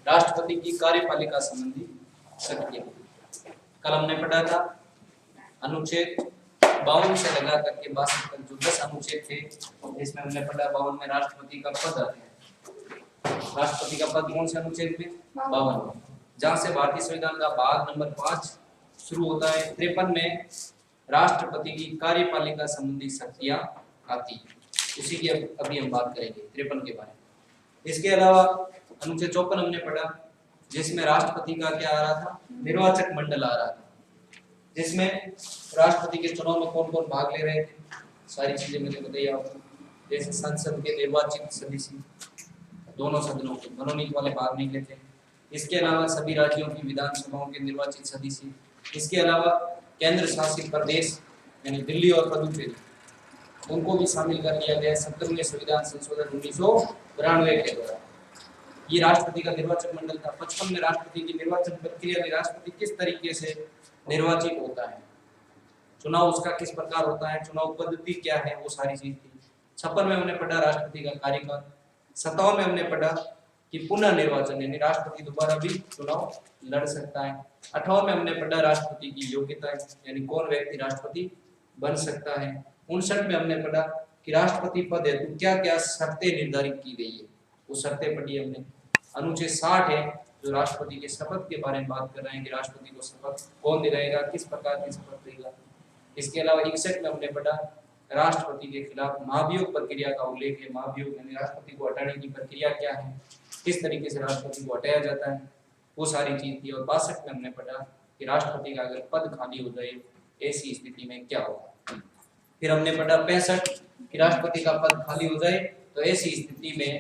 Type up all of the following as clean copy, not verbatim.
राष्ट्रपति की कार्यपालिका संबंधी शक्तियां। कल हमने पढ़ा था अनुच्छेद 52 से लगा करके 62 तक जो 10 अनुच्छेद थे, इसमें हमने पढ़ा 52 में राष्ट्रपति का पद आता है। राष्ट्रपति का पद कौन से अनुच्छेद में? 52, जहां से भारतीय संविधान का भाग नंबर 5 शुरू होता है। 53 में राष्ट्रपति की कार्यपालिका संबंधी शक्तियां आती है, उसी की अभी हम बात करेंगे 53 के बारे में। इसके अलावा अनुच्छेद 54 हमने पढ़ा, जिसमें राष्ट्रपति का क्या आ रहा था? निर्वाचक मंडल आ रहा था, जिसमें राष्ट्रपति के चुनाव में कौन कौन भाग ले रहे थे, सारी चीजें मैंने बताई आपको। जैसे संसद के निर्वाचित सदस्य, दोनों सदनों के मनोनीत वाले भाग नहीं लेते। इसके अलावा सभी राज्यों की विधानसभाओं के निर्वाचित सदस्य, इसके अलावा केंद्र शासित प्रदेश यानी दिल्ली और पुडुचेरी, उनको भी शामिल कर लिया गया 70वें संविधान संशोधन 1992 के द्वारा। ये राष्ट्रपति का निर्वाचक मंडल था। 55 में राष्ट्रपति की निर्वाचन प्रक्रिया में राष्ट्रपति किस तरीके से निर्वाचित होता है, चुनाव उसका किस प्रकार होता है, चुनाव पद्धति क्या है, वो सारी चीज थी। 56 में हमने पढ़ा राष्ट्रपति का कार्यकाल। 57 में हमने पढ़ा कि पुनः निर्वाचन यानी राष्ट्रपति दोबारा भी चुनाव लड़ सकता है। 58 में हमने पढ़ा राष्ट्रपति की योग्यता यानी कौन व्यक्ति राष्ट्रपति बन सकता है। 59 में हमने पढ़ा कि राष्ट्रपति पद हेतु क्या क्या शर्तें निर्धारित की गई है, वो शर्तें पढ़ी हमने। अनुच्छेद 60 है जो राष्ट्रपति के शपथ के बारे में बात कर रहे हैं कि राष्ट्रपति को शपथ कौन दिलाएगा, किस प्रकार की शपथ देगा। इसके अलावा 61 में हमने पढ़ा राष्ट्रपति के खिलाफ महाभियोग प्रक्रिया का उल्लेख है। महाभियोग यानी राष्ट्रपति को हटाने की प्रक्रिया क्या है, किस तरीके से राष्ट्रपति को हटाया जाता है, वो सारी चीज थी। और 62 में हमने पढ़ा कि राष्ट्रपति का अगर पद खाली हो जाए ऐसी स्थिति में क्या होगा। फिर हमने पढ़ा 65 कि राष्ट्रपति का पद खाली हो जाए तो ऐसी स्थिति में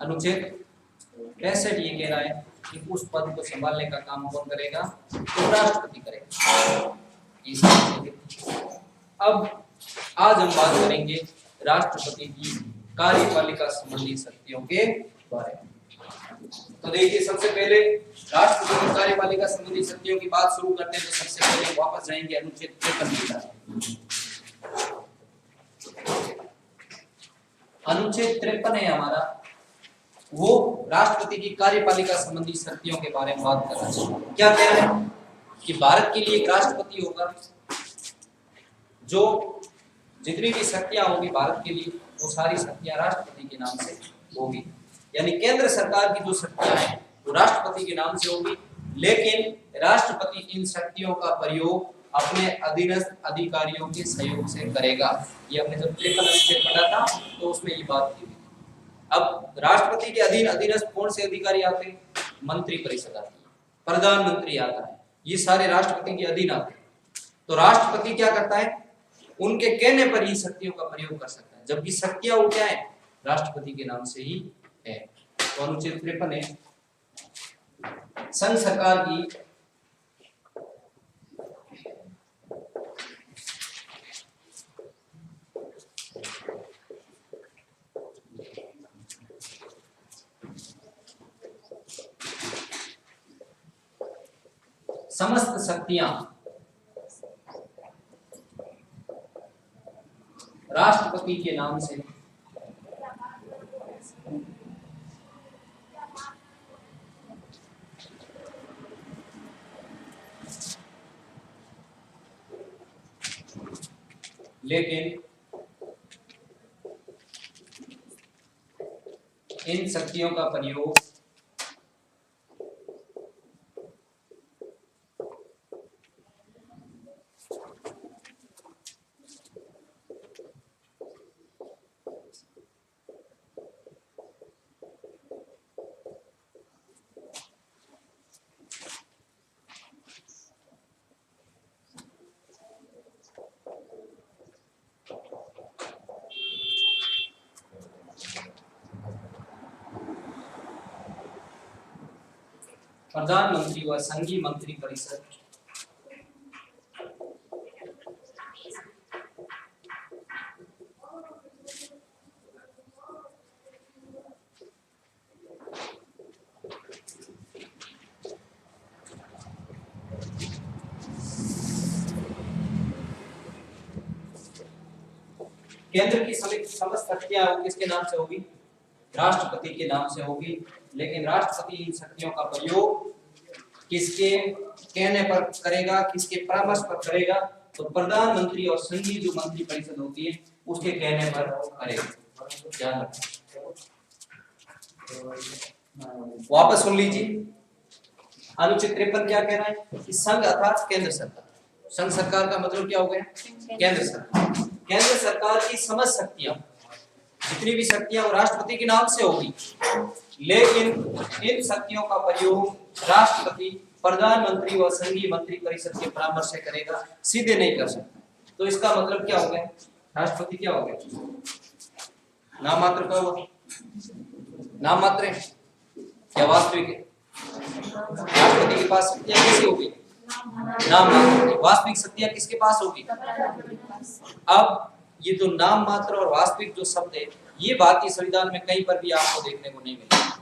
अनुच्छेद 65 ये कह रहा है कि उस पद को संभालने का काम कौन करेगा, तो राष्ट्रपति करेगा। अब आज हम बात करेंगे राष्ट्रपति की कार्यपालिका संबंधी शक्तियों के बारे में। तो देखिए, सबसे पहले राष्ट्रपति की कार्यपालिका संबंधी शक्तियों की बात शुरू करते हैं तो सबसे पहले वापस जाएंगे अनुच्छेद 53। अनुच्छेद 53 है हमारा, वो राष्ट्रपति की कार्यपालिका संबंधी शक्तियों के बारे में बात कर रहा है। क्या कह रहे हैं कि भारत के लिए एक राष्ट्रपति होगा, जो जितनी भी शक्तियां होगी भारत के लिए वो सारी शक्तियां राष्ट्रपति के नाम से होगी। यानी केंद्र सरकार की जो शक्तियां हैं वो राष्ट्रपति के नाम से होगी, लेकिन राष्ट्रपति इन शक्तियों का प्रयोग अपने अधीनस्थ अधिकारियों के सहयोग से करेगा। ये हमने जब 53 अनुच्छेद पढ़ा था तो उसमें ये बात की। अब राष्ट्रपति के अधीनस्थ कौन से अधिकारी आते हैं? मंत्री परिषद आती है, प्रधानमंत्री आता है, ये सारे राष्ट्रपति के अधीन आते हैं। तो राष्ट्रपति क्या करता है, उनके कहने पर ही शक्तियों का प्रयोग कर सकता है, जबकि शक्तियां वो क्या है, राष्ट्रपति के नाम से ही है। तो अनुच्छेद 53 है संघ सरकार की समस्त शक्तियां राष्ट्रपति के नाम से लेकिन इन शक्तियों का प्रयोग प्रधानमंत्री व संघीय मंत्री परिषद केंद्र की समस्त शक्तियां किसके नाम से होगी? राष्ट्रपति के नाम से होगी। लेकिन राष्ट्रपति इन शक्तियों का प्रयोग किसके कहने पर करेगा, किसके परामर्श पर करेगा? तो प्रधानमंत्री और संघीय जो मंत्री परिषद होती है उसके कहने पर करेगा। ध्यान रखना। वापस सुन लीजिए, अनुच्छेद 53 क्या कह रहा है कि संघ अर्थात केंद्र सरकार। संघ सरकार का मतलब क्या हो गया? केंद्र सरकार। केंद्र सरकार की समस्त शक्तियां, जितनी भी शक्तियां वो राष्ट्रपति के नाम से होगी, लेकिन इन शक्तियों का प्रयोग राष्ट्रपति, प्रधानमंत्री और संघीय मंत्री परिषद के परामर्श से करेगा, सीधे नहीं कर सकता। तो इसका मतलब क्या हो गया? राष्ट्रपति क्या हो गया? नाम मात्र का हुआ। नाम मात्र है क्या वास्तविक है? राष्ट्रपति के पास शक्तियां कैसी होगी? नाम मात्र। वास्तविक शक्तियां किसके पास होगी? अब ये जो नाम मात्र और वास्तविक जो शब्द है, ये भारतीय संविधान में कहीं पर भी आपको देखने को नहीं मिलेगा।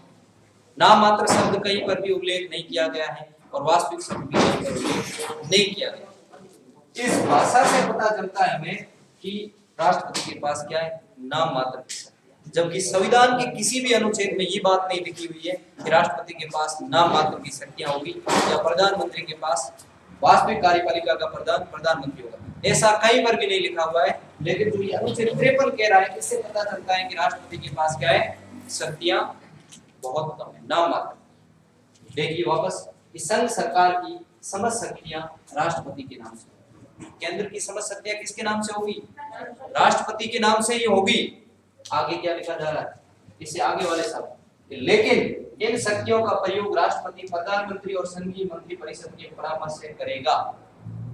नाम मात्र शब्द कहीं पर भी उल्लेख नहीं किया गया है और वास्तविक शब्द भी कहीं पर उल्लेख नहीं किया गया। इस भाषा से पता चलता है हमें कि राष्ट्रपति के पास क्या है? नाम मात्र की शक्तियां। जबकि संविधान के किसी भी अनुच्छेद में ये बात नहीं लिखी हुई है कि राष्ट्रपति के पास नाम मात्र की शक्तियां होगी या प्रधानमंत्री के पास वास्तविक कार्यपालिका का प्रधान प्रधानमंत्री होगा। ऐसा कहीं पर भी नहीं लिखा हुआ है। लेकिन जो ये अनुच्छेद 53 कह रहा है, इससे पता चलता है कि राष्ट्रपति के पास क्या है? शक्तियां बहुत कम है, नाम मात्र। देखिए वापस, इस संघ सरकार की समस्त शक्तियां राष्ट्रपति के नाम से, केंद्र की समस्त शक्तियां किसके नाम से होगी? राष्ट्रपति के नाम से ही होगी। आगे क्या लिखा जा रहा है? इससे आगे वाले शब्द, लेकिन इन शक्तियों का प्रयोग राष्ट्रपति, प्रधानमंत्री और संघीय मंत्री परिषद के परामर्श से करेगा।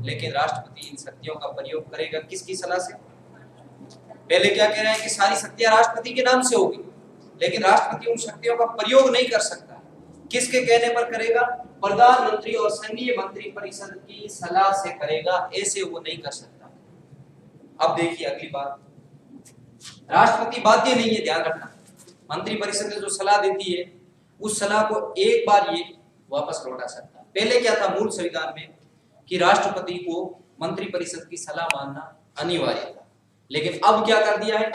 लेकिन राष्ट्रपति इन शक्तियों का प्रयोग करेगा किसकी सलाह से? पहले क्या कह रहे हैं कि सारी शक्तियां राष्ट्रपति के नाम से होगी, लेकिन राष्ट्रपति उन शक्तियों का प्रयोग नहीं कर सकता। किसके कहने पर करेगा? प्रधानमंत्री और संघीय मंत्री परिषद की सलाह से करेगा, ऐसे वो नहीं कर सकता। अब देखिए अगली बात, राष्ट्रपति बाध्य नहीं है, ध्यान रखना। मंत्री परिषद ने जो सलाह देती है उस सलाह को एक बार ये वापस लौटा सकता है। पहले क्या था मूल संविधान में कि राष्ट्रपति को मंत्री परिषद की सलाह मानना अनिवार्य था, लेकिन अब क्या कर दिया है?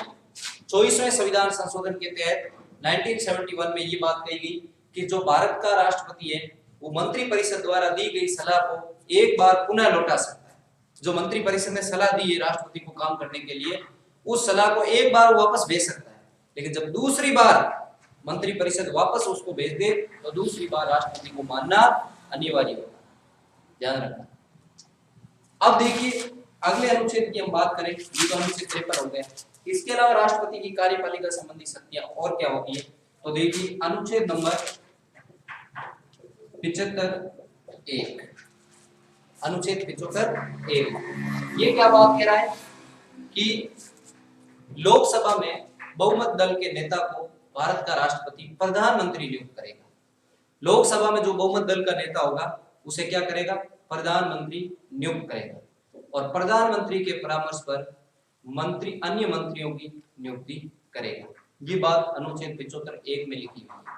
24वें संविधान संशोधन के तहत 1971 में ये बात कही गई कि जो भारत का राष्ट्रपति है वो मंत्री परिषद द्वारा दी गई सलाह को एक बार पुनः लौटा सकता है। जो मंत्री परिषद ने सलाह दी है राष्ट्रपति को काम करने के लिए, उस सलाह को एक बार वापस भेज सकता है, लेकिन जब दूसरी बार मंत्री परिषद वापस उसको भेज दे तो दूसरी बार राष्ट्रपति को मानना अनिवार्य होगा। ध्यान रखना। अब देखिए अगले अनुच्छेद की हम बात करें, ये तो अनुच्छेद 53 हो गया। इसके अलावा राष्ट्रपति की कार्यपालिका संबंधी शक्तियां और क्या होती है? तो देखिए अनुच्छेद नंबर 75(1), अनुच्छेद 75(1) ये क्या बात कह रहा है कि लोकसभा में बहुमत दल के नेता को भारत का राष्ट्रपति प्रधानमंत्री नियुक्त करेगा। लोकसभा में जो बहुमत दल का नेता होगा उसे क्या करेगा? प्रधानमंत्री नियुक्त करेगा और प्रधानमंत्री के परामर्श पर मंत्री अन्य मंत्रियों की नियुक्ति करेगा। ये बात अनुच्छेद 75(1) में लिखी हुई है।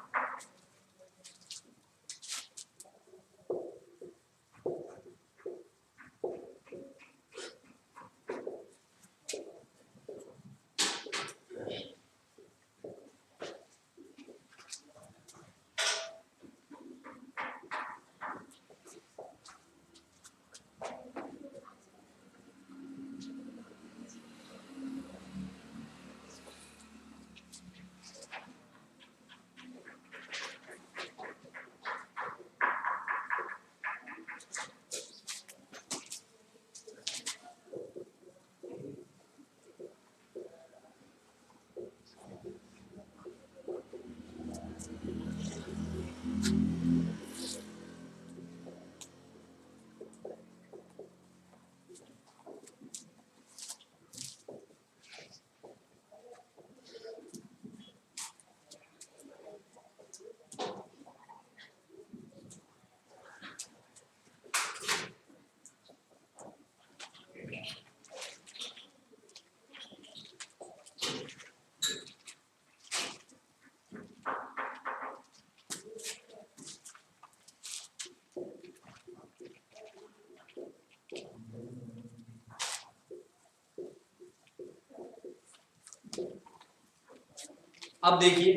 अब देखिए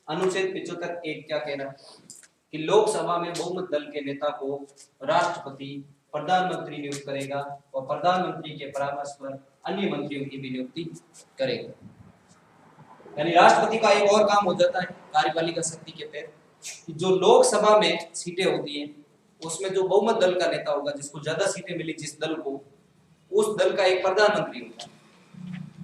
अनुच्छेद 75(1) क्या कह रहा है कि लोकसभा में बहुमत दल के नेता को राष्ट्रपति प्रधानमंत्री नियुक्त करेगा और प्रधानमंत्री के परामर्श पर अन्य मंत्रियों की भी नियुक्ति करेगा। यानी राष्ट्रपति का एक और काम हो जाता है कार्यपालिका शक्ति के तहत कि जो लोकसभा में सीटें होती हैं उसमें जो बहुमत दल का नेता होगा, जिसको ज्यादा सीटें मिली जिस दल को, उस दल का एक प्रधानमंत्री होता है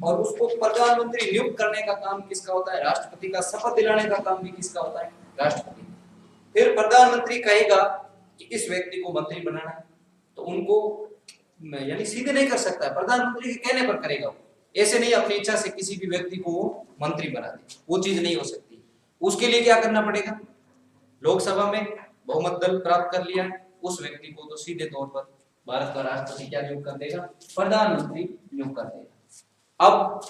और उसको प्रधानमंत्री नियुक्त करने का काम किसका होता है? राष्ट्रपति का। शपथ दिलाने का काम भी किसका होता है? राष्ट्रपति। फिर प्रधानमंत्री कहेगा कि इस व्यक्ति को मंत्री बनाना है तो उनको यानी सीधे नहीं कर सकता है, प्रधानमंत्री के कहने पर करेगा। ऐसे नहीं अपनी इच्छा से किसी भी व्यक्ति को मंत्री बना दे, वो चीज नहीं हो सकती। उसके लिए क्या करना पड़ेगा? लोकसभा में बहुमत दल प्राप्त कर लिया है, उस व्यक्ति को तो सीधे तौर पर भारत का राष्ट्रपति क्या नियुक्त कर देगा? प्रधानमंत्री नियुक्त कर देगा। अब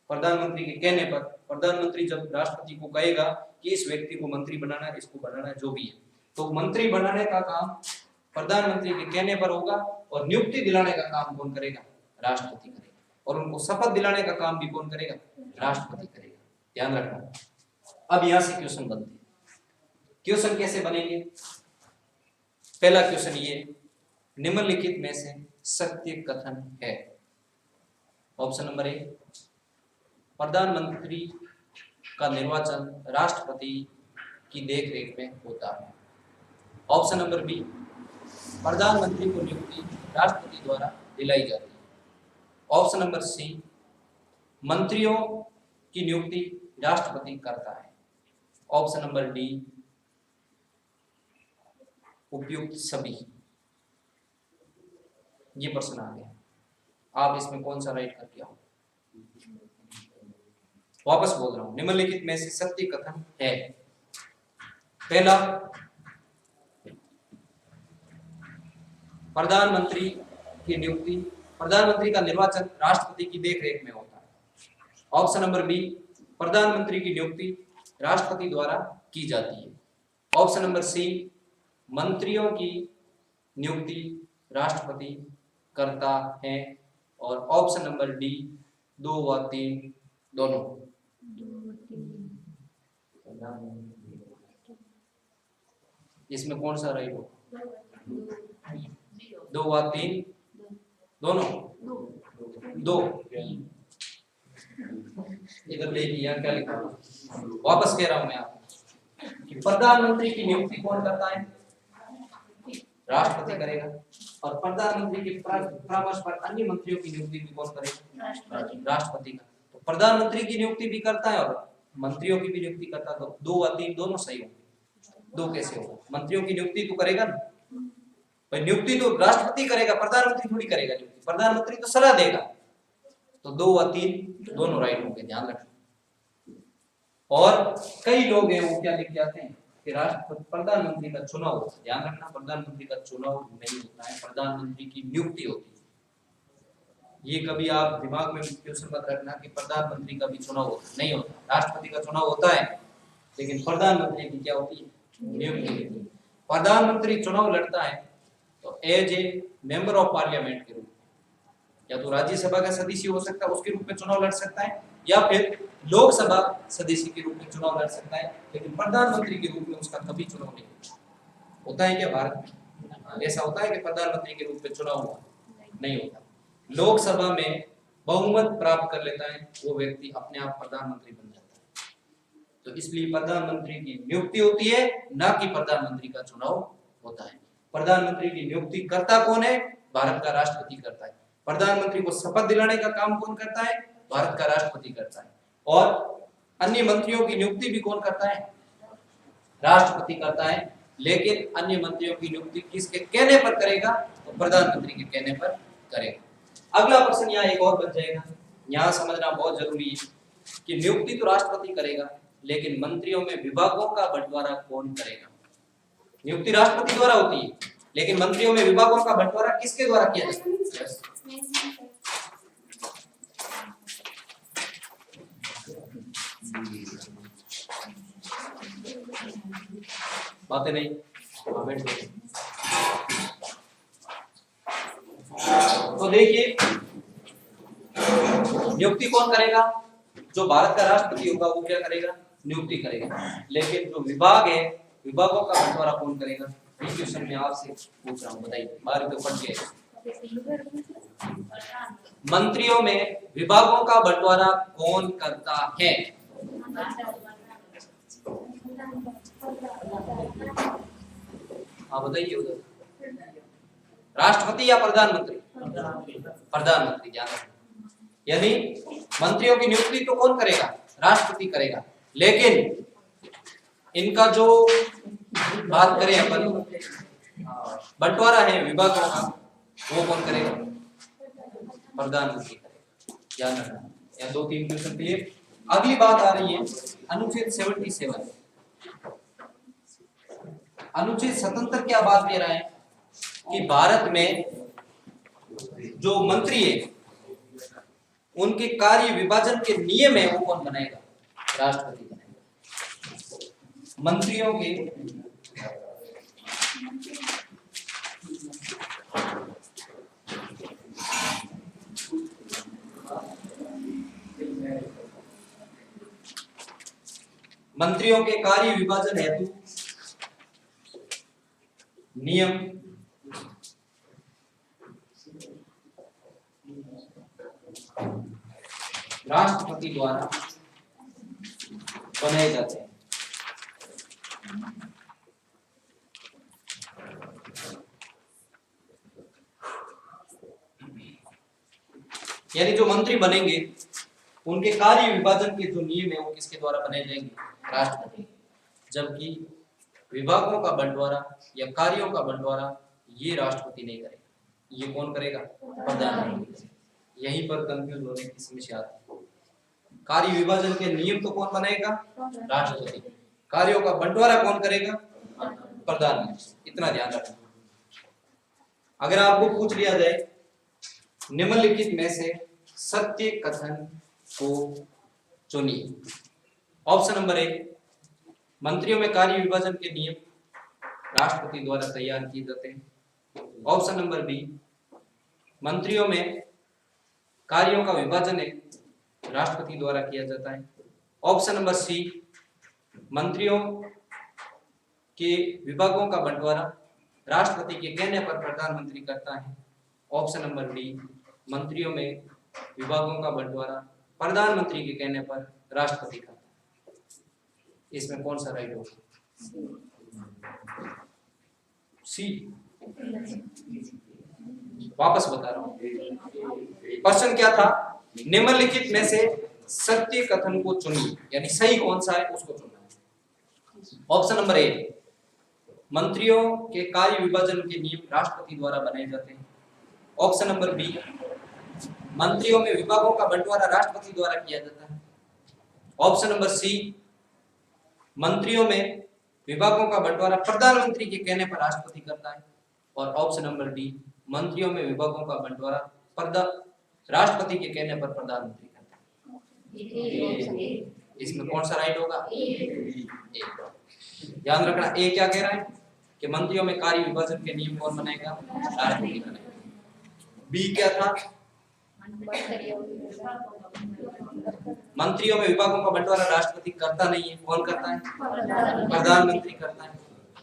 प्रधानमंत्री के कहने पर प्रधानमंत्री जब राष्ट्रपति को कहेगा कि इस व्यक्ति को मंत्री बनाना है, इसको बनाना है, जो भी है, तो मंत्री बनाने का काम प्रधानमंत्री के कहने पर होगा और नियुक्ति दिलाने का काम कौन करेगा? राष्ट्रपति करेगा। और उनको शपथ दिलाने का काम भी कौन करेगा? राष्ट्रपति करेगा। ध्यान रखना। अब यहां से क्वेश्चन बनते हैं। क्वेश्चन कैसे बनेंगे? पहला क्वेश्चन ये, निम्नलिखित में से सत्य कथन है। ऑप्शन नंबर ए, प्रधानमंत्री का निर्वाचन राष्ट्रपति की देखरेख में होता है। ऑप्शन नंबर बी, प्रधानमंत्री को नियुक्ति राष्ट्रपति द्वारा दिलाई जाती है। ऑप्शन नंबर सी, मंत्रियों की नियुक्ति राष्ट्रपति करता है। ऑप्शन नंबर डी, उपयुक्त सभी। ये प्रश्न आ गया, आप इसमें कौन सा राइट करके आओ? वापस बोल रहा हूं, निम्नलिखित में से सत्य कथन है। पहला, प्रधानमंत्री की नियुक्ति, प्रधानमंत्री का निर्वाचन राष्ट्रपति की देखरेख में होता है। ऑप्शन नंबर बी, प्रधानमंत्री की नियुक्ति राष्ट्रपति द्वारा की जाती है। ऑप्शन नंबर सी, मंत्रियों की नियुक्ति राष्ट्रपति करता है। और ऑप्शन नंबर डी, 2 व 3 दोनों। इसमें कौन सा राइट हो? 2 व 3 दोनों। 2 इधर ले लिया, क्या लिखा? वापस कह रहा हूं मैं आपको कि प्रधानमंत्री की नियुक्ति कौन करता है? राष्ट्रपति करेगा। और प्रधानमंत्री के परामर्श पर अन्य मंत्रियों की नियुक्ति भी कौन करेगा? राष्ट्रपति का। तो प्रधानमंत्री की नियुक्ति भी करता है और मंत्रियों की भी नियुक्ति करता है। तो 2 व 3 दोनों सही होंगे। 2 कैसे होगा? मंत्रियों की नियुक्ति तो करेगा ना भाई, नियुक्ति तो राष्ट्रपति करेगा, प्रधानमंत्री थोड़ी करेगा नियुक्ति। प्रधानमंत्री तो सलाह देगा। तो 2 व 3 दोनों राइट होंगे, ध्यान रखना। और कई लोग हैं वो क्या लिख जाते हैं कि राष्ट्रपति प्रधानमंत्री का चुनाव होता है। ध्यान रखना, प्रधानमंत्री का चुनाव नहीं होता है, प्रधानमंत्री की नियुक्ति होती है। ये कभी आप दिमाग में क्वेश्चन मत रखना कि प्रधानमंत्री का भी चुनाव होता है, नहीं होता। राष्ट्रपति का चुनाव होता है लेकिन प्रधानमंत्री की क्या होती है? नियुक्ति। प्रधानमंत्री चुनाव लड़ता है तो as a member of parliament के रूप में, या तो राज्यसभा का सदस्य हो सकता है, उसके रूप में चुनाव लड़ सकता है, या फिर लोकसभा सदस्य के रूप में चुनाव लड़ सकता है। लेकिन प्रधानमंत्री के रूप में उसका कभी चुनाव नहीं होता है। क्या भारत में ऐसा होता है कि प्रधानमंत्री के रूप में चुनाव हुआ? नहीं होता। लोकसभा में बहुमत प्राप्त कर लेता है वो व्यक्ति, अपने आप प्रधानमंत्री बन जाता है। तो इसलिए प्रधानमंत्री की नियुक्ति होती है, ना कि प्रधानमंत्री का चुनाव होता है। प्रधानमंत्री की नियुक्ति करता कौन है? भारत का राष्ट्रपति करता है। प्रधानमंत्री को शपथ दिलाने का काम कौन करता है? भारत का राष्ट्रपति करता है। और अन्य मंत्रियों की नियुक्ति भी कौन करता है? राष्ट्रपति करता है। लेकिन अन्य मंत्रियों की नियुक्ति किसके कहने पर करेगा? तो प्रधानमंत्री के कहने पर करेगा। अगला प्रश्न यहाँ एक और बन जाएगा, यहाँ समझना बहुत जरूरी है कि नियुक्ति तो राष्ट्रपति करेगा, लेकिन मंत्रियों में विभागों का बंटवारा कौन करेगा? नियुक्ति राष्ट्रपति द्वारा होती है, लेकिन मंत्रियों में विभागों का बंटवारा किसके द्वारा किया जाता है? बातें नहीं, तो देखिए नियुक्ति कौन करेगा? जो भारत का राष्ट्रपति होगा वो क्या करेगा? नियुक्ति करेगा। लेकिन जो विभाग है, विभागों का बंटवारा कौन करेगा? इस क्वेश्चन में आपसे पूछ रहा हूँ, बताइए। 12 तो पढ़ के मंत्रियों में विभागों का बंटवारा कौन करता है? हाँ बताइए उधर, राष्ट्रपति या प्रधानमंत्री? प्रधानमंत्री। ध्यान रखना, यानी मंत्रियों की नियुक्ति तो कौन करेगा? राष्ट्रपति करेगा। लेकिन इनका जो बात करें अपन बंटवारा है विभागों का, वो कौन करेगा? प्रधानमंत्री करेगा। ध्यान रखना, या 2-3 क्वेश्चन क्लियर। अगली बात आ रही है अनुच्छेद 77। अनुच्छेद 77 क्या बात कह रहा है कि भारत में जो मंत्री है उनके कार्य विभाजन के नियम है वो कौन बनाएगा? राष्ट्रपति बनाएगा। मंत्रियों के मंत्रियों के कार्य विभाजन हेतु नियम राष्ट्रपति द्वारा बनाए जाते हैं। यानी जो मंत्री बनेंगे उनके कार्य विभाजन के जो नियम है वो किसके द्वारा बनाए जाएंगे? राष्ट्रपति। जबकि विभागों का बंटवारा या कार्यों का बंटवारा ये राष्ट्रपति नहीं करेगा, ये कौन करेगा? प्रधानमंत्री। यहीं पर कंफ्यूज होने की समस्या आती है। कार्य विभाजन के नियम तो कौन बनाएगा? राष्ट्रपति। कार्यों का बंटवारा कौन करेगा? प्रधानमंत्री। इतना ध्यान रखना। अगर आपको पूछ लिया जाए निम्नलिखित में से सत्य कथन को चुनिए। ऑप्शन नंबर 1, मंत्रियों में कार्य विभाजन के नियम राष्ट्रपति द्वारा तैयार किए जाते हैं। ऑप्शन नंबर बी, मंत्रियों में कार्यों का विभाजन है राष्ट्रपति द्वारा किया जाता है। ऑप्शन नंबर सी, मंत्रियों के विभागों का बंटवारा राष्ट्रपति के कहने पर प्रधानमंत्री करता है। ऑप्शन नंबर डी, मंत्रियों में विभागों का बंटवारा प्रधानमंत्री के कहने पर राष्ट्रपति करता है। इसमें कौन सा राइट होगा? सी। वापस बता रहा हूं, क्वेश्चन क्या था? निम्नलिखित में से सत्य कथन को चुनिए, यानी सही कौन सा है उसको चुनना है। ऑप्शन नंबर ए, मंत्रियों के कार्य विभाजन के नियम राष्ट्रपति द्वारा बनाए जाते हैं। ऑप्शन नंबर बी, मंत्रियों में विभागों का बंटवारा राष्ट्रपति द्वारा किया जाता है। ऑप्शन नंबर सी, मंत्रियों में विभागों का बंटवारा प्रधानमंत्री के कहने पर राष्ट्रपति करता है। और ऑप्शन नंबर डी, मंत्रियों में विभागों का बंटवारा राष्ट्रपति के कहने पर प्रधानमंत्री करता है। इसमें कौन सा राइट होगा? ए। ध्यान रखना, ए क्या कह रहा है कि मंत्रियों में कार्य विभाजन के नियम कौन बनाएगा? राष्ट्रपति बनाएगा। बी क्या था? मंत्रियों में विभागों का बंटवारा राष्ट्रपति करता नहीं है, कौन करता है? प्रधानमंत्री करता है।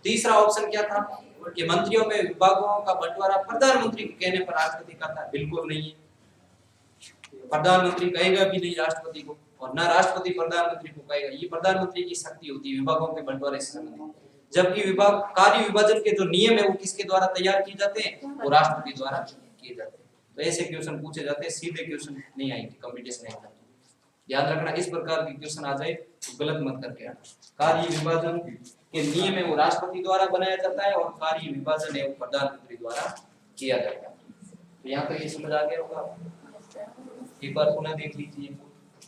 तीसरा ऑप्शन क्या था कि मंत्रियों में विभागों का बंटवारा प्रधानमंत्री के कहने पर राष्ट्रपति करता है। बिल्कुल नहीं है, प्रधानमंत्री कहेगा भी नहीं राष्ट्रपति को, और ना राष्ट्रपति प्रधानमंत्री को कहेगा। ये प्रधानमंत्री की शक्ति होती है विभागों के बंटवारे से संबंधित। जबकि विभाग कार्य विभाजन के जो नियम है वो किसके द्वारा तैयार किए जाते हैं? वो राष्ट्रपति द्वारा किए जाते हैं। तो ऐसे क्वेश्चन पूछे जाते हैं, सीधे क्वेश्चन नहीं आएंगे कंपटीशन एग्जाम में। ध्यान रखना, इस प्रकार के क्वेश्चन आ जाए तो गलत मत करके आना। कार्य विभाजन के नियम है वो राष्ट्रपति द्वारा बनाया जाता है और कार्य विभाजन है वो प्रधानमंत्री द्वारा किया जाता है। तो यहाँ तक ये समझ आ गया होगा। एक बार पुनः देख लीजिए,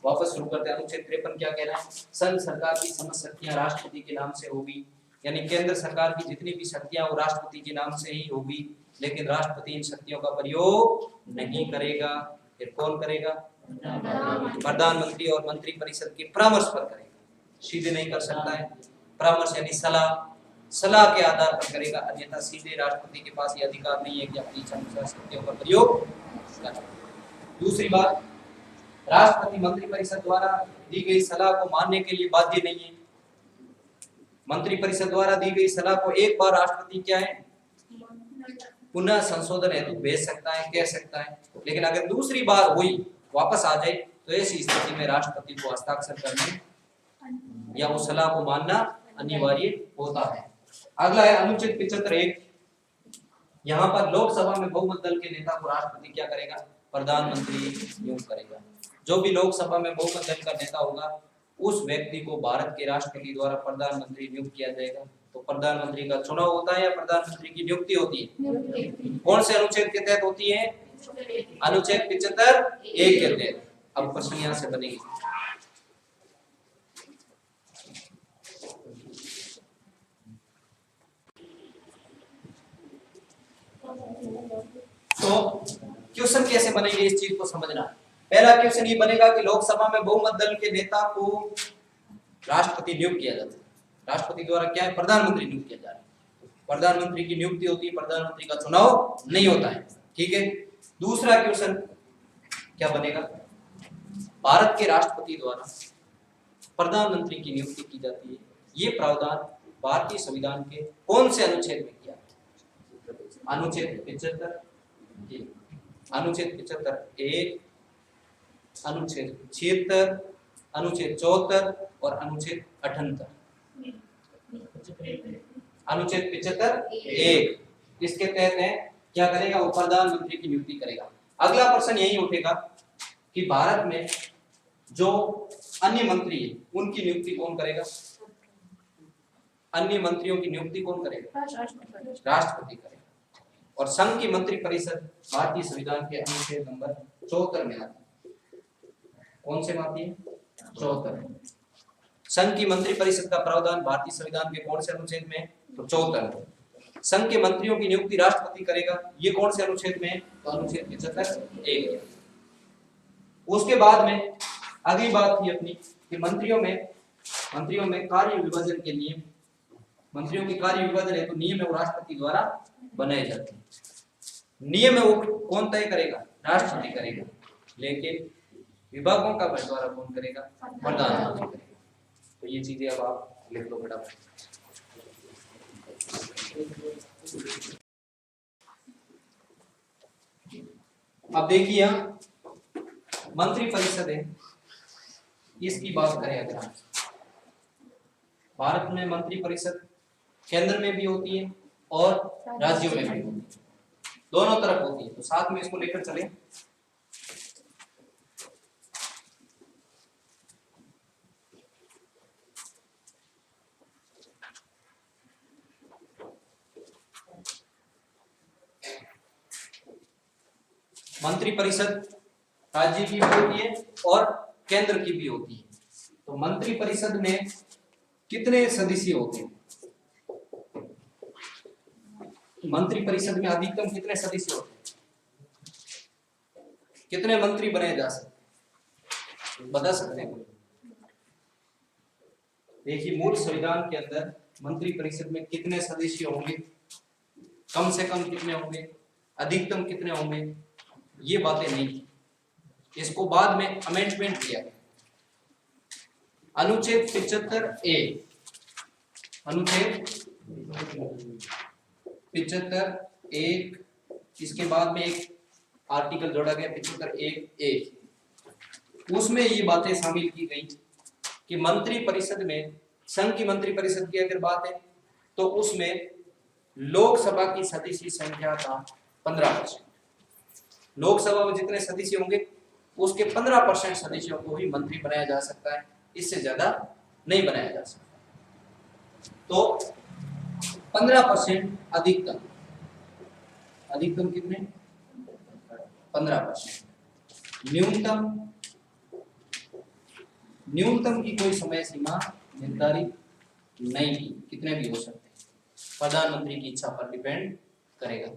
वापस शुरू करते हैं। अनुच्छेद 53 क्या कह रहा है? संघ सरकार की समस्त शक्तियां राष्ट्रपति के नाम से होगी, यानी केंद्र सरकार की जितनी भी शक्तियां वो राष्ट्रपति के नाम से ही होगी, लेकिन राष्ट्रपति इन शक्तियों का प्रयोग नहीं करेगा। फिर कौन करेगा? प्रधानमंत्री और मंत्री परिषद के परामर्श पर करेगा, सीधे नहीं कर सकता है। परामर्श यानी सलाह के आधार पर करेगा, अन्यथा सीधे राष्ट्रपति के पास ये अधिकार नहीं है कि अपनी इच्छा अनुसार शक्तियों का प्रयोग करे। दूसरी बात, राष्ट्रपति मंत्रिपरिषद द्वारा दी गई सलाह को मानने के लिए बाध्य नहीं है। मंत्रिपरिषद द्वारा दी गई सलाह को एक बार राष्ट्रपति क्या है पुनः संशोधन हेतु भेज सकता है, कह सकता है। लेकिन अगर दूसरी बार हुई वापस आ जाए तो ऐसी स्थिति में राष्ट्रपति को हस्ताक्षर करने या उस सलाह को मानना अनिवार्य होता है। अगला है अनुच्छेद 75(1)। यहाँ पर लोकसभा में बहुमत दल के नेता को राष्ट्रपति क्या करेगा? प्रधानमंत्री नियुक्त करेगा। जो भी लोकसभा में बहुमत दल का नेता होगा उस व्यक्ति को भारत के राष्ट्रपति द्वारा प्रधानमंत्री नियुक्त किया जाएगा। तो प्रधानमंत्री का चुनाव होता है या प्रधानमंत्री की नियुक्ति होती है? कौन से अनुच्छेद के तहत होती है? अनुच्छेद 75(1) के तहत। अब प्रश्न यहाँ से बनेगी, तो क्वेश्चन कैसे बनेंगे इस चीज को समझना। पहला क्वेश्चन ये बनेगा कि लोकसभा में बहुमत दल के नेता को राष्ट्रपति नियुक्त किया जाता है। राष्ट्रपति द्वारा क्या है? प्रधानमंत्री नियुक्त किया जा रहा है। प्रधानमंत्री की नियुक्ति होती है, प्रधानमंत्री का चुनाव नहीं होता है। ठीक है। दूसरा क्वेश्चन क्या बनेगा? भारत के राष्ट्रपति द्वारा प्रधानमंत्री की नियुक्ति की जाती है। ये प्रावधान भारतीय संविधान के कौन से अनुच्छेद में किया? अनुच्छेद 75, अनुच्छेद 75(1), अनुच्छेद 76, अनुच्छेद 74 और अनुच्छेद 78। अनुच्छेद 75(1) इसके तहत है क्या करेगा? वो प्रधानमंत्री की नियुक्ति करेगा। अगला प्रश्न यही उठेगा कि भारत में जो अन्य मंत्री है उनकी नियुक्ति कौन करेगा? अन्य मंत्रियों की नियुक्ति कौन करेगा? राष्ट्रपति करेगा। और संघ की मंत्रिपरिषद भारतीय संविधान के अनुच्छेद नंबर 74 में आती है। कौन से में आती है? 74। संघ की मंत्रिपरिषद का प्रावधान भारतीय संविधान के कौन से अनुच्छेद में? तो 74। संघ के मंत्रियों की नियुक्ति राष्ट्रपति करेगा। ये कौन से अनुच्छेद में? तो अनुच्छेद 75(1). उसके बाद में अगली बात थी अपनी कि मंत्रियों में कार्य विभाजन के नियम, मंत्रियों के कार्य विभाजन है तो नियम है वो राष्ट्रपति द्वारा बनाए जाते हैं। नियम है वो कौन तय करेगा? राष्ट्रपति करेगा। लेकिन विभागों का बंटवारा कौन करेगा? प्रधानमंत्री करेगा। तो ये चीजें अब आप लिख लो बेटा। अब देखिए मंत्रिपरिषद है, इसकी बात करें अगर हम, भारत में मंत्रिपरिषद केंद्र में भी होती है और राज्यों में भी होती है, दोनों तरफ होती है। तो साथ में इसको लेकर चलें। मंत्रिपरिषद राज्य की भी होती है और केंद्र की भी होती है। तो मंत्रिपरिषद में कितने सदस्य होते हैं? मंत्रिपरिषद में अधिकतम कितने सदस्य होते हैं? कितने मंत्री बनाए जा सकते हैं? बता सकते हैं कोई? देखिए मूल संविधान के अंदर मंत्रिपरिषद में कितने सदस्य होंगे, कम से कम कितने होंगे, अधिकतम कितने होंगे, ये बातें नहीं थी। इसको बाद में अमेंडमेंट किया गया। अनुच्छेद 75(a), अनुच्छेद 75(1), इसके बाद में एक आर्टिकल जोड़ा गया 75(1)(a), उसमें ये बातें शामिल की गई कि मंत्रिपरिषद में, संघ की मंत्रिपरिषद की अगर बात है तो उसमें लोकसभा की सदस्य संख्या का 15%, लोकसभा में जितने सदस्य होंगे उसके 15% सदस्यों को ही मंत्री बनाया जा सकता है, इससे ज्यादा नहीं बनाया जा सकता। तो 15% अधिकतम, अधिकतम कितने? 15%। न्यूनतम की कोई समय सीमा निर्धारित नहीं की, कितने भी हो सकते हैं, प्रधानमंत्री की इच्छा पर डिपेंड करेगा।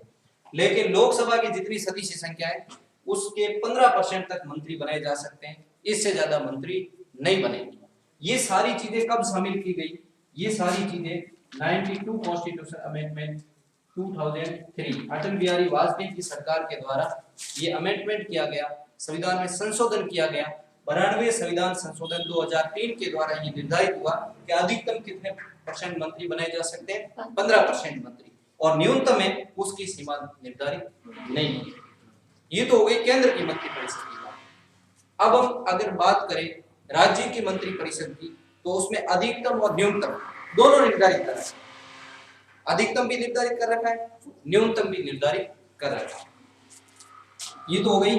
लेकिन लोकसभा की जितनी सदस्य संख्या है उसके 15% तक मंत्री बनाए जा सकते हैं, इससे ज्यादा मंत्री नहीं बनेंगे। ये सारी चीजें कब शामिल की गई? ये सारी चीजें 92 कॉन्स्टिट्यूशन अमेंडमेंट 2003 अटल बिहारी वाजपेयी की सरकार के द्वारा ये अमेंडमेंट किया गया संविधान में संशोधन किया गया। 92वें संविधान संशोधन 2003 के द्वारा ये निर्धारित हुआ कि अधिकतम कितने परसेंट मंत्री बनाए जा सकते हैं, 15% मंत्री, और न्यूनतम में उसकी सीमा निर्धारित नहीं है। ये तो हो गई केंद्र की मंत्रिपरिषद की बात। अब हम अगर बात करें राज्य की मंत्रिपरिषद की, तो उसमें अधिकतम और न्यूनतम दोनों निर्धारित कर रखा है। अधिकतम भी निर्धारित कर रखा है, न्यूनतम भी निर्धारित कर रखा है। ये तो हो गई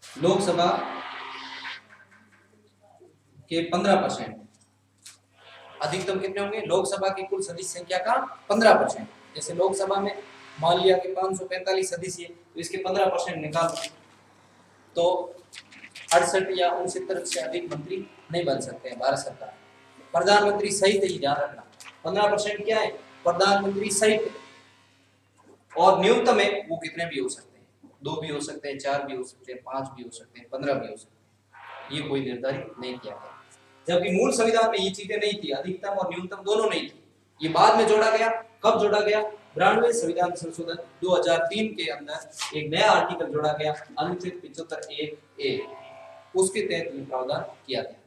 लोकसभा के 15%। अधिकतम कितने होंगे? लोकसभा की कुल सदस्य संख्या का 15%। जैसे लोकसभा में मान लिया कि 545 सदस्य, तो इसके 15% निकाल तो 68 या 69 से अधिक मंत्री नहीं बन सकते हैं भारत सरकार। प्रधानमंत्री सहित ही ध्यान रखना, 15% क्या है? प्रधानमंत्री सहित, और न्यूनतम है वो कितने भी हो सकते हैं, 2 भी हो सकते हैं, 4 भी हो सकते हैं, 5 भी हो सकते हैं, 15 भी हो सकते हैं। ये कोई निर्धारित नहीं किया गया, जबकि मूल संविधान में ये चीजें नहीं थी, अधिकतम और न्यूनतम दोनों नहीं थी। ये बाद में जोड़ा गया। कब जोड़ा गया? 92वें संविधान संशोधन 2003 के अंदर एक नया आर्टिकल जोड़ा गया, अनुच्छेद 75(1)(a), उसके तहत ये प्रावधान किया गया।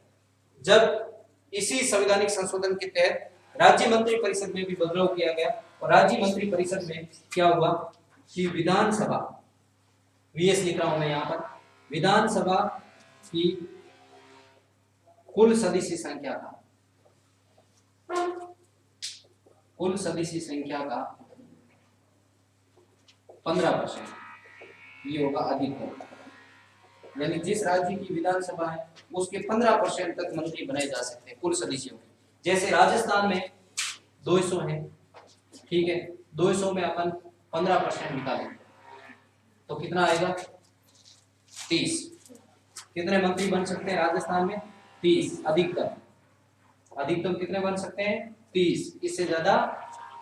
जब इसी संवैधानिक संशोधन के तहत राज्य मंत्रिपरिषद में भी बदलाव किया गया, और राज्य मंत्रिपरिषद में क्या हुआ कि विधानसभा, वीएस लिख रहा हूं मैं यहाँ पर, विधानसभा की कुल सदस्य संख्या का, कुल सदस्य संख्या का 15% ये होगा अधिकतम। यानी जिस राज्य की विधानसभा है उसके 15% तक मंत्री बनाए जा सकते हैं कुल सदस्यों के। जैसे राजस्थान में 200 है, ठीक है, 200 में अपन 15% निकालेंगे तो कितना आएगा? 30। कितने मंत्री बन सकते हैं राजस्थान में? 30 अधिकतम। अधिकतम कितने बन सकते हैं? 30। इससे ज्यादा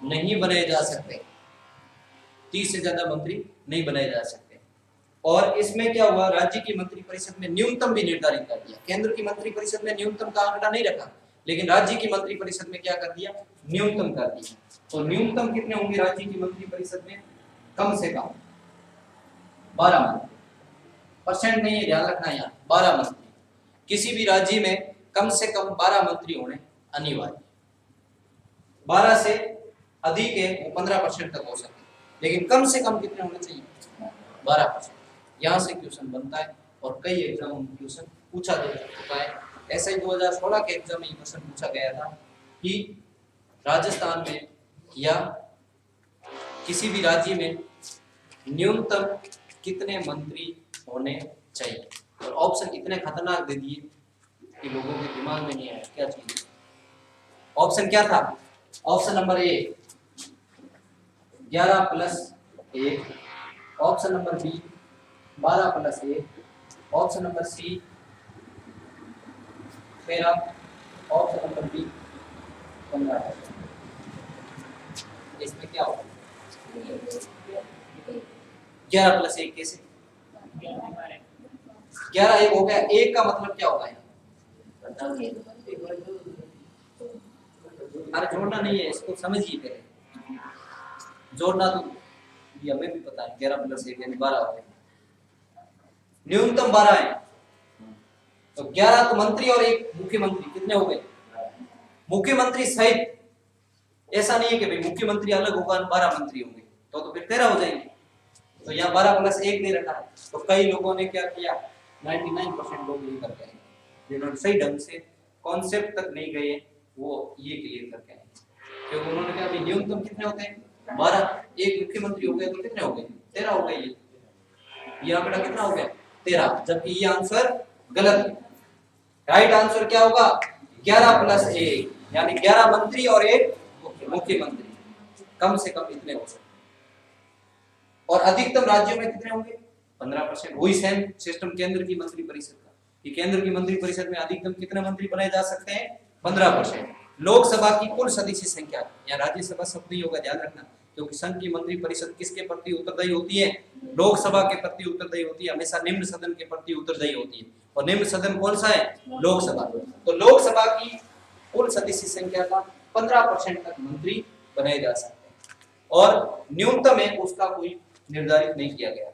नहीं बनाए जा सकते, 30 से ज्यादा मंत्री नहीं बनाए जा सकते। और इसमें क्या हुआ, राज्य की मंत्रिपरिषद में न्यूनतम भी निर्धारित कर दिया। केंद्र की मंत्रिपरिषद में न्यूनतम का आंकड़ा नहीं रखा, लेकिन राज्य की मंत्रिपरिषद में क्या कर दिया? न्यूनतम कर दिया। तो न्यूनतम कितने होंगे राज्य की मंत्रिपरिषद में? कम से कम 12 मंत्री। परसेंट नहीं है, ध्यान रखना, यहाँ 12 मंत्री। किसी भी राज्य में कम से कम 12 मंत्री होने अनिवार्य। 12 से अधिक है वो 15% तक हो सकते, लेकिन कम से कम कितने होने चाहिए? 12%। यहाँ से क्वेश्चन बनता है, और कई एग्जाम में क्वेश्चन पूछा जा चुका है। ऐसा ही 2016 के एग्जाम में क्वेश्चन पूछा गया था कि राजस्थान में या किसी भी राज्य में न्यूनतम कितने मंत्री होने चाहिए, और ऑप्शन इतने खतरनाक दे दिए कि लोगों के दिमाग में नहीं आया क्या चीज। ऑप्शन क्या था? Option number A 11+1, option number B 12+1, option number C 13, option number D 15। इसमें क्या होगा? 11+1 कैसे? 11 1 हो गया। 1 का मतलब क्या होगा? अरे जोड़ना नहीं है, इसको समझिए पहले। जोड़ना तो ये हमें भी पता है, 11+1 यानी 12 हो गए। न्यूनतम 12 है, तो 11 तो मंत्री और 1 मुख्यमंत्री, कितने हो गए? मुख्यमंत्री सहित। ऐसा नहीं है कि भाई मुख्यमंत्री अलग होगा 12 मंत्री होंगे, तो फिर 13 हो जाएंगे। तो यहाँ 12+1 नहीं रखा है। तो कई लोगों ने क्या किया, 99% लोग ये करके आए, जिन्होंने सही ढंग से कॉन्सेप्ट तक नहीं गए वो ये क्लियर करके आए, क्योंकि उन्होंने कहा भाई न्यूनतम कितने होते हैं? 12। 1 मुख्यमंत्री हो गए तो कितने हो गए? 13 हो गए। ये आंकड़ा कितना हो गया? 13। जबकि ये आंसर गलत है। राइट आंसर क्या होगा? 11+1, यानी 11 मंत्री और 1 मुख्यमंत्री। कम से कम इतने हो सकते। और अधिकतम राज्यों में कितने होंगे? 15%। वही सेम सिस्टम केंद्र की मंत्रिपरिषद का, कि केंद्र की मंत्रिपरिषद में अधिकतम कितने मंत्री बनाए जा सकते हैं? 15%। लोकसभा की कुल सदस्य संख्या, या राज्यसभा शब्द नहीं होगा, ध्यान रखना, क्योंकि संघ की मंत्रिपरिषद किसके प्रति उत्तरदायी होती है? लोकसभा के प्रति उत्तरदायी होती है, हमेशा निम्न सदन के प्रति उत्तरदायी होती है। और निम्न सदन कौन सा है? लोकसभा। तो लोकसभा की कुल सदस्य संख्या का 15% तक मंत्री बनाए जा सकते हैं, और न्यूनतम है उसका कोई निर्धारित नहीं किया गया।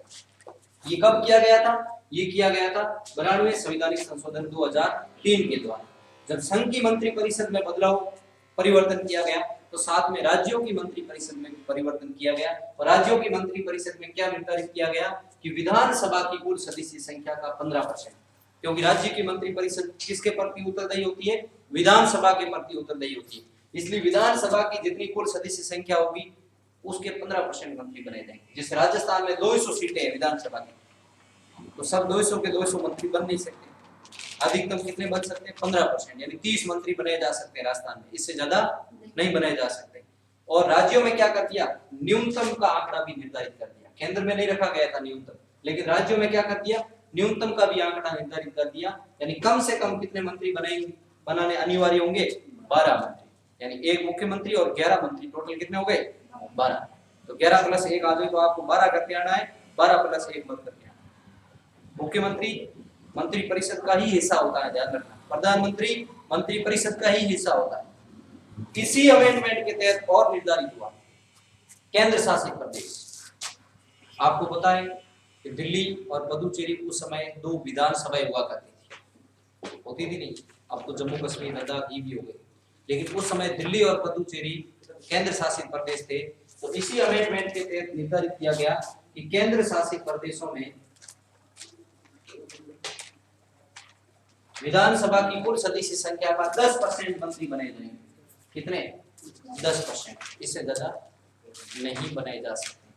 ये कब किया गया था? ये किया गया था 92वें संवैधानिक संशोधन 2003 के द्वारा। जब संघ की मंत्री परिषद में बदलाव परिवर्तन किया गया तो साथ में राज्यों की मंत्री परिषद में परिवर्तन किया गया। और राज्यों की मंत्री परिषद में क्या निर्धारित किया गया कि विधानसभा की कुल सदस्य संख्या का 15%, क्योंकि राज्य की मंत्री परिषद किसके प्रति उत्तरदायी होती है? विधानसभा के प्रति उत्तरदायी होती है। इसलिए विधानसभा की जितनी कुल सदस्य संख्या होगी उसके 15% मंत्री बने जाएंगे। जैसे राजस्थान में 200 सीटें हैं विधानसभा की, तो सब 200 के 200 मंत्री बन नहीं सकते। अधिकतम कितने बन सकते हैं? 15%, यानी 30 मंत्री बनाए जा सकते हैं राजस्थान में, इससे ज्यादा नहीं बनाए जा सकते। और राज्यों में क्या कर दिया? न्यूनतम का आंकड़ा भी निर्धारित कर दिया। केंद्र में नहीं रखा गया था न्यूनतम, लेकिन राज्यों में क्या कर दिया? न्यूनतम का भी आंकड़ा निर्धारित कर दिया। यानी कम से कम कितने मंत्री बनाने अनिवार्य होंगे? 12 मंत्री, यानी एक मुख्यमंत्री और 11 मंत्री, टोटल कितने हो गए? 12। तो 11 प्लस 1 आ जाए तो आपको 12 करके आना है, 12 प्लस 1 मत करके आना। मुख्यमंत्री मंत्री परिषद का ही हिस्सा होता है, ध्यान रखना। प्रधानमंत्री मंत्री परिषद का ही हिस्सा होता है। इसी अमेंडमेंट के तहत और निर्धारित हुआ केंद्र शासित प्रदेश। आपको पता है कि दिल्ली और पुदुचेरी उस समय 2 विधानसभाएं हुआ करती थी, होती थी नहीं, अब तो जम्मू कश्मीर लद्दाख ये भी हो गई, लेकिन उस समय दिल्ली और पुदुचेरी केंद्र शासित प्रदेश थे। तो इसी अमेंडमेंट के तहत निर्धारित किया गया कि केंद्र शासित प्रदेशों में विधानसभा की कुल सदस्य संख्या का 10% मंत्री बनाए जाएंगे। कितने? 10%, इससे ज्यादा नहीं बनाए जा सकते।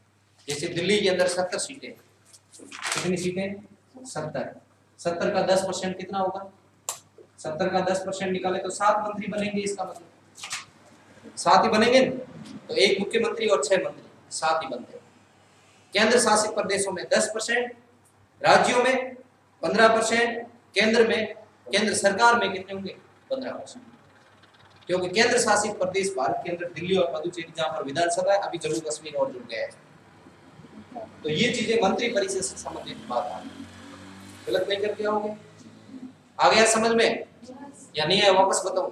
जैसे दिल्ली के अंदर 70 सीटें, कितनी सीटें? 70 का 10% कितना होगा? 70 का 10% निकाले तो 7 मंत्री बनेंगे। इसका मतलब 7 ही बनेंगे, तो एक मुख्यमंत्री और 6 मंत्री, 7 ही बनते हैं। केंद्र शासित प्रदेशों में 10%, राज्यों में 15%, केंद्र सरकार में कितने होंगे? 15%, क्योंकि केंद्र शासित प्रदेश भारत के अंदर दिल्ली और पुदुचेरी जहां पर विधानसभा है, अभी जम्मू कश्मीर और जुड़ गया है। तो ये चीजें मंत्री परिषद से संबंधित बात आ रही, गलत नहीं करके आओगे? आ गया समझ में या नहीं है? वापस बताऊं?